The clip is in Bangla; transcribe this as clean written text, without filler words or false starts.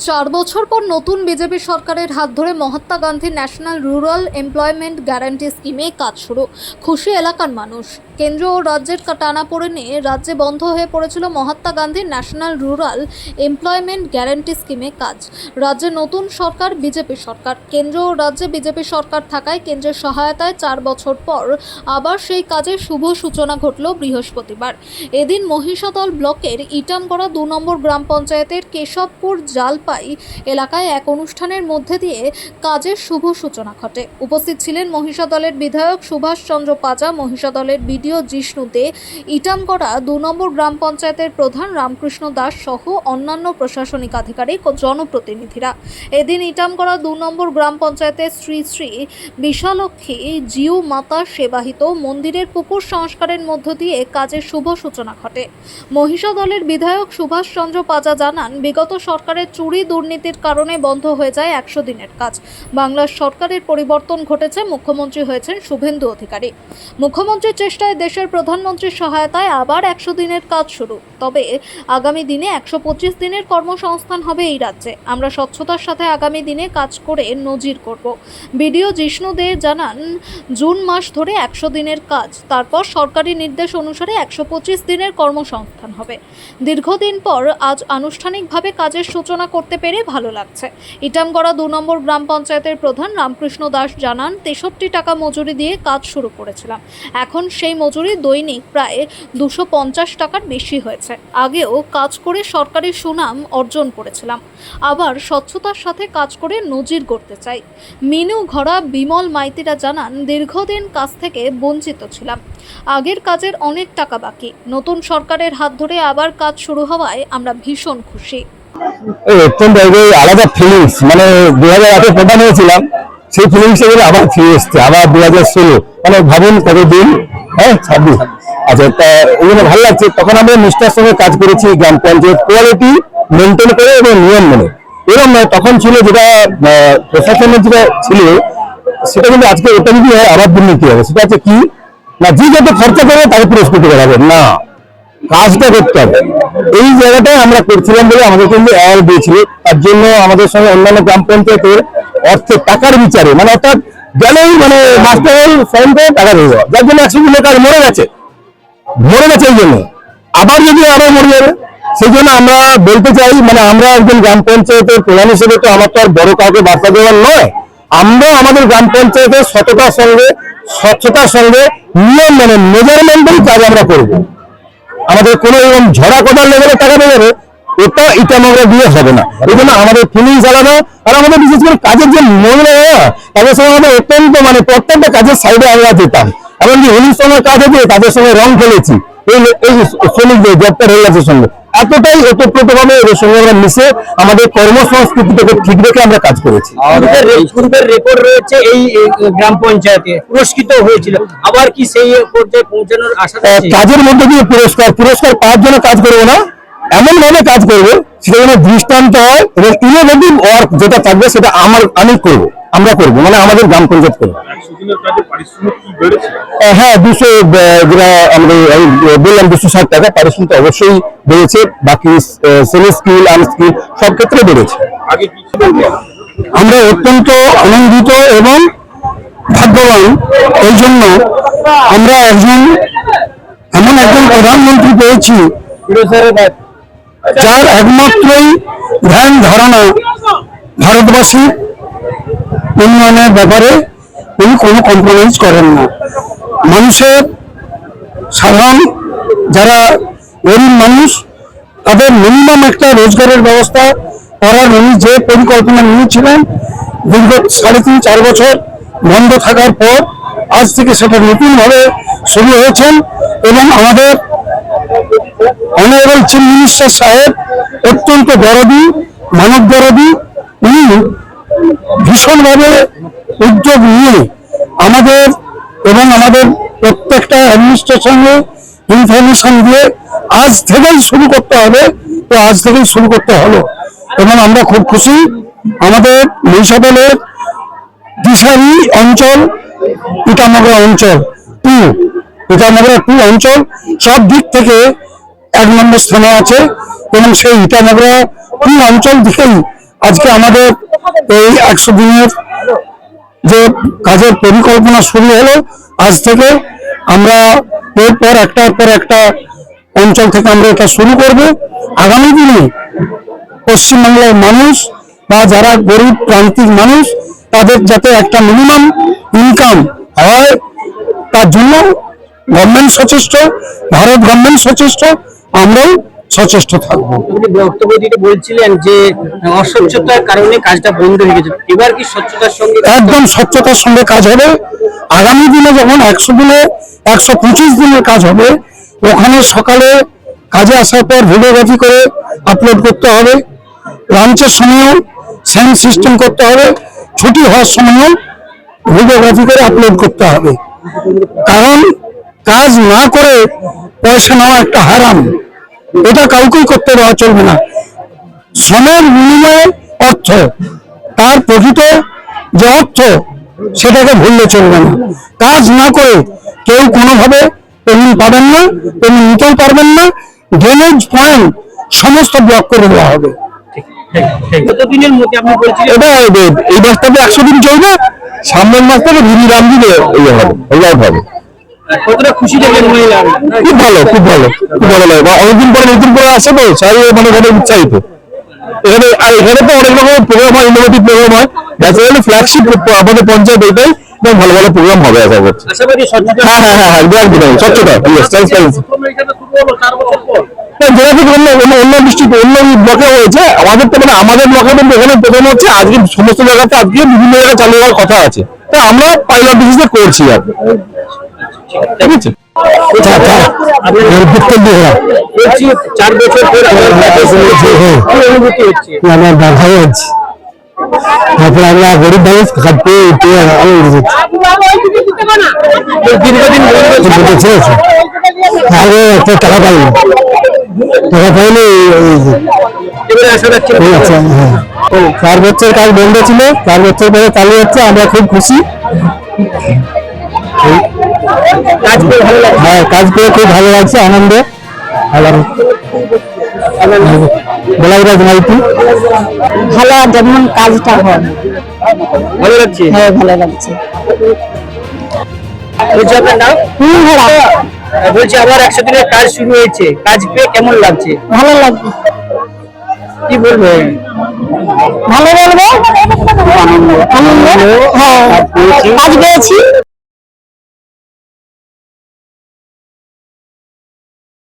4 বছর পর নতুন বিজেপি সরকারের হাত ধরে Mahatma Gandhi national rural employment guarantee স্কিমে কাজ শুরু। খুশি এলাকার মানুষ। কেন্দ্র ও রাজ্যের টানাপোড়েনে রাজ্যে বন্ধ হয়ে পড়েছিল Mahatma Gandhi national rural employment guarantee স্কিমে কাজ। রাজ্যে নতুন সরকার, বিজেপি সরকার। কেন্দ্র ও রাজ্যে বিজেপি সরকার থাকায় কেন্দ্রের সহায়তায় 4 বছর পর আবার সেই কাজের শুভ সূচনা ঘটল বৃহস্পতিবার। এদিন মহিষাদল ব্লকের ইটামগড়া 2 নম্বর গ্রাম পঞ্চায়েতের কেশবপুর জালপাই এলাকায় এক অনুষ্ঠানের মধ্যে দিয়ে কাজের শুভ সূচনা ঘটে। উপস্থিত ছিলেন মহিষাদলের বিধায়ক সুভাষ চন্দ্র পাজা, মহিষাদলের বিডিও জিষ্ণু দে, ইটামগড়া 2 নম্বর গ্রাম পঞ্চায়েতের প্রধান রামকৃষ্ণ দাস সহ অন্যান্য প্রশাসনিক আধিকারিক ও জনপ্রতিনিধিরা। এদিন ইটামগড়া 2 নম্বর গ্রাম পঞ্চায়েতের শ্রী শ্রী বিশালক্ষী জিউ মাতা সেবাহিত মন্দিরের পুকুর সংস্কারের মধ্য দিয়ে কাজের শুভ সূচনা ঘটে। মহিষাদলের বিধায়ক সুভাষ চন্দ্র পাজা জানান, বিগত সরকারের চুরি দুর্নীতির কারণে বন্ধ হয়ে যায় 100 দিনের কাজ। বাংলার সরকারের পরিবর্তন ঘটেছে, মুখ্যমন্ত্রী হয়েছেন শুভেন্দু অধিকারী। মুখ্যমন্ত্রীর চেষ্টায় দেশের প্রধানমন্ত্রীর সহায়তায় আবার 100 দিনের কাজ শুরু। তবে আগামী দিনে 125 দিনের কর্মসংস্থান হবে এই রাজ্যে। আমরা স্বচ্ছতার সাথে আগামী দিনে কাজ করে নজির করব। বিডিও জিষ্ণু দে জানান, জুন মাস ধরে 100 দিনের কাজ, তারপর সরকারি নির্দেশ অনুসারে 125 দিনের কর্মসংস্থান হবে। দীর্ঘদিন পর আজ আনুষ্ঠানিকভাবে কাজের সূচনা করতে পেরে ভালো লাগছে। ইটামগড়া 2 নম্বর গ্রাম পঞ্চায়েতের প্রধান রামকৃষ্ণ দাস জানান, 63 টাকা মজুরি দিয়ে কাজ শুরু করেছিলাম। এখন সেই মজুরি দৈনিক প্রায় 250 টাকার বেশি হয়েছে। আগেও কাজ করে সরকারি সুনাম অর্জন করেছিলাম। আবার স্বচ্ছতার সাথে কাজ করে নজির করতে চাই। মিনু ঘরা বিমল মাইতিরা জানান, দীর্ঘদিন কাজ থেকে বঞ্চিত ছিলাম। আগের কাজের অনেক টাকা বাকি। নতুন সরকারের হাত ধরে আবার কাজ শুরু হওয়ায় আমরা ভীষণ খুশি। অত্যন্ত আলাদা ফিলিংস, মানে 2008 প্রধান হয়েছিলাম, সেই ফিলিংস আবার ফিরে এসছে। আবার 2016, মানে ভাবুন কতদিন, 26। আচ্ছা, তা ওই জন্য ভালো লাগছে। তখন আমরা নিষ্ঠার সঙ্গে কাজ করেছি, গ্রাম পঞ্চায়েত কোয়ালিটি মেনটেন করে এবং নিয়ম মেনে। এরকম নয়, তখন ছিল যেটা প্রশাসনের যেটা ছিল, সেটা কিন্তু আজকে ওটা যদি হয় আবার দুর্নীতি হবে। সেটা হচ্ছে কি না, যে যত খরচা করবে তাকে পুরস্কৃত করা হবে না, কাজটা করতে হবে। এই জায়গাটায় আমরা করছিলাম বলে আমাদের কিন্তু অ্যাওয়ার্ড দিয়েছিল। তার জন্য আমাদের সঙ্গে অন্যান্য গ্রাম পঞ্চায়েতের অর্থের টাকার বিচারে, মানে অর্থাৎ গেলেই মানে মাস্টার সাইন করে টাকা দিয়ে দেওয়া, যার জন্য 100 দিনের কাজ মরে গেছে এই জন্য আবার যদি আবার মরে যাবে। সেই জন্য আমরা বলতে চাই, মানে আমরা একজন গ্রাম পঞ্চায়েতের প্রধান হিসেবে তো আমার তো আর বড় কাউকে বার্তা দেওয়ার নয়। আমরা আমাদের গ্রাম পঞ্চায়েতের সততার সঙ্গে, স্বচ্ছতার সঙ্গে, নিয়ম মানে মেজারমেন্টেই কাজ আমরা করবো। আমাদের কোনো এরকম ঝরা কোটার লেভেলে টাকা দেওয়া যাবে, ওটা ইটামগড়া দিয়ে হবে না। এই জন্য আমাদের ফিলিংস আলাদা। আর আমাদের বিশেষ করে কাজের যে মহিলারা, তাদের সঙ্গে আমাদের অত্যন্ত, মানে প্রত্যেকটা কাজের সাইডে আমরা যেতাম। এমনকি 19তম কাজ হয়েছে, তাদের সঙ্গে রং খেলেছি এই শ্রমিকদের জবটা রেলওয়ের সঙ্গে। এতটাই ওতপ্রোতভাবে এদের সঙ্গে আমরা মিশে আমাদের কর্মসংস্কৃতিটাকে ঠিক রেখে আমরা কাজ করেছি। পূর্বের রেকর্ড রয়েছে, এই গ্রাম পঞ্চায়েতে পুরস্কৃত হয়েছিল, আবার কি সেই পর্যায়ে পৌঁছানোর আশা আছে? কাজের মধ্যে দিয়ে পুরস্কার পাওয়ার জন্য কাজ করবো না, এমন ভাবে কাজ করবো সেটা যেন দৃষ্টান্ত হয় এবং ইনোভেটিভ ওয়ার্ক যেটা থাকবে সেটা আমরা করবো, মানে আমাদের গ্রাম পঞ্চায়েত করবো। হ্যাঁ, 200, যেটা আমরা বললাম 260 টাকা পারিশ্রমিক অবশ্যই বেড়েছে। বাকি সেমি স্কিল, আনস্কিল সব ক্ষেত্রে বেড়েছে। আমরা অত্যন্ত আনন্দিত এবং ভাগ্যবান। এই জন্য আমরা এমন একজন প্রধানমন্ত্রী পেয়েছি যার একমাত্রই ধ্যান ধারণা ভারতবাসীর উন্নয়নের ব্যাপারে উনি কোনো কম্প্রোমাইজ করেন না। মানুষের সাধারণ যারা গরিব মানুষ, তাদের মিনিমাম একটা রোজগারের ব্যবস্থা করার উনি যে পরিকল্পনা নিয়েছিলেন, দীর্ঘ 3.5-4 বছর বন্ধ থাকার পর আজ থেকে সেটা নতুনভাবে শুরু হয়েছেন। এবং আমাদের অনারেবল চিফ মিনিস্টার সাহেব অত্যন্ত দরদি, মানব দরদি। উনি ভীষণভাবে উদ্যোগ নিয়ে আমাদের এবং আমাদের প্রত্যেকটা অ্যাডমিনিস্ট্রেশনে ইনফরমেশন দিয়ে আজ থেকেই শুরু করতে হবে, তো আজ থেকেই শুরু করতে হলো। এবং আমরা খুব খুশি। আমাদের মহিষাদলের দিশারি অঞ্চল, ইটামগড়া অঞ্চল 2 অঞ্চল সব দিক থেকে 1 নম্বর স্থানে আছে এবং সেই ইটামগড়া 2 অঞ্চল দিকেই আজকে আমাদের এই 100 দিনের যে কাজের পরিকল্পনা শুরু হলো আজ থেকে। আমরা এরপর একটার পর একটা অঞ্চল থেকে আমরা এটা শুরু করব। আগামী দিনে পশ্চিমবাংলার মানুষ বা যারা গরিব প্রান্তিক মানুষ তাদের যাতে একটা মিনিমাম ইনকাম হয় তার জন্য গভর্নমেন্ট সচেষ্ট, ভারত গভর্নমেন্ট সচেষ্ট, আমরাও সচেষ্ট থাকবো। আপনি বক্তব্য দিতে বলছিলেন যে অস্বচ্ছতার কারণে কাজটা বন্ধ হয়ে গেছে, এবার কি স্বচ্ছতার সঙ্গে একদম স্বচ্ছতার সঙ্গে কাজ হবে। আগামী দিনে যখন 100 দিনে 125 দিনের কাজ হবে, ওখানে সকালে কাজে আসার পর ভিডিওগ্রাফি করে আপলোড করতে হবে, লাঞ্চের সময়ও সেম সিস্টেম করতে হবে, ছুটি হওয়ার সময়ও ভিডিওগ্রাফি করে আপলোড করতে হবে। কারণ কাজ না করে পয়সা নেওয়া একটা হারাম, এটা কাউকেই করতে দেওয়া চলবে না। শ্রমের বিনিময়ে অর্থ, তার প্রকৃত যে অর্থ সেটাকে ভুললে চলবে না। কাজ না করে কেউ কোনোভাবে পেমেন্ট পাবেন না, পেমেন্ট নিতেও পারবেন না। ড্রেনেজ পয়েন্ট সমস্ত ব্লক করে দেওয়া হবে। কতদিনের মধ্যে আপনি বলছিলেন এটা এই মাসটাতে 100 দিন চলবে, সামনের মাস থেকে রাম দিলে হবে। কতটা খুশি থাকেন মহিলা? খুব ভালো, খুব ভালো, খুব ভালো লাগে। অনেকদিন পরে নতুন করে আসে তো সবাই মানে ঘরে উৎসাহিত। এখানে তো অনেক রকম প্রোগ্রাম হয়, ইনোভেটিভ প্রোগ্রাম হয়। ন্যাচারালি ফ্ল্যাগশিপ আমাদের পঞ্চায়েত এটাই, ভালো ভালো প্রোগ্রাম হবে আশা করছি। আশাবাদী স্বচ্ছতা স্বচ্ছতা ট্রান্সপারেন্সি অন্য ডিস্ট্রিক্ট অন্য ব্লকে হয়েছে, আমাদের তো মানে আমাদের ব্লকে এখানে প্রথম হচ্ছে। আজকে সমস্ত জায়গাতে আজকে বিভিন্ন জায়গায় চালু হওয়ার কথা আছে, তো আমরা পাইলট বেসিসে করছি আর ঠিক আছে। বলছি 4 বছর পর অনুভূতি হচ্ছে আমার ব্যথা হচ্ছে, তারপরে আমরা গরিব মানুষ খাদ্যে দীর্ঘদিন আগে একটা টাকা পাইনি, টাকা পাইনি। এবারে আশা রাখছি 4 বছর কাজ বন্ধ ছিল, 4 বছর পরে চালু হচ্ছে, আমরা খুব খুশি। কাজ করে ভালো লাগছে। হ্যাঁ, কাজ করে খুব ভালো লাগছে, আনন্দ। বলাইরাজ মাইতি ভালো, যেমন কাজটা হয় ভালো লাগছে। হ্যাঁ ভালো লাগছে। বলছি আপনার নাম? বলছি আবার 100 দিনের কাজ শুরু হয়েছে, কাজ পেয়ে কেমন লাগছে? ভালো লাগছে। কি বলবো? ভালো বলবো, আনন্দ। হ্যাঁ, কাজ পেয়েছি।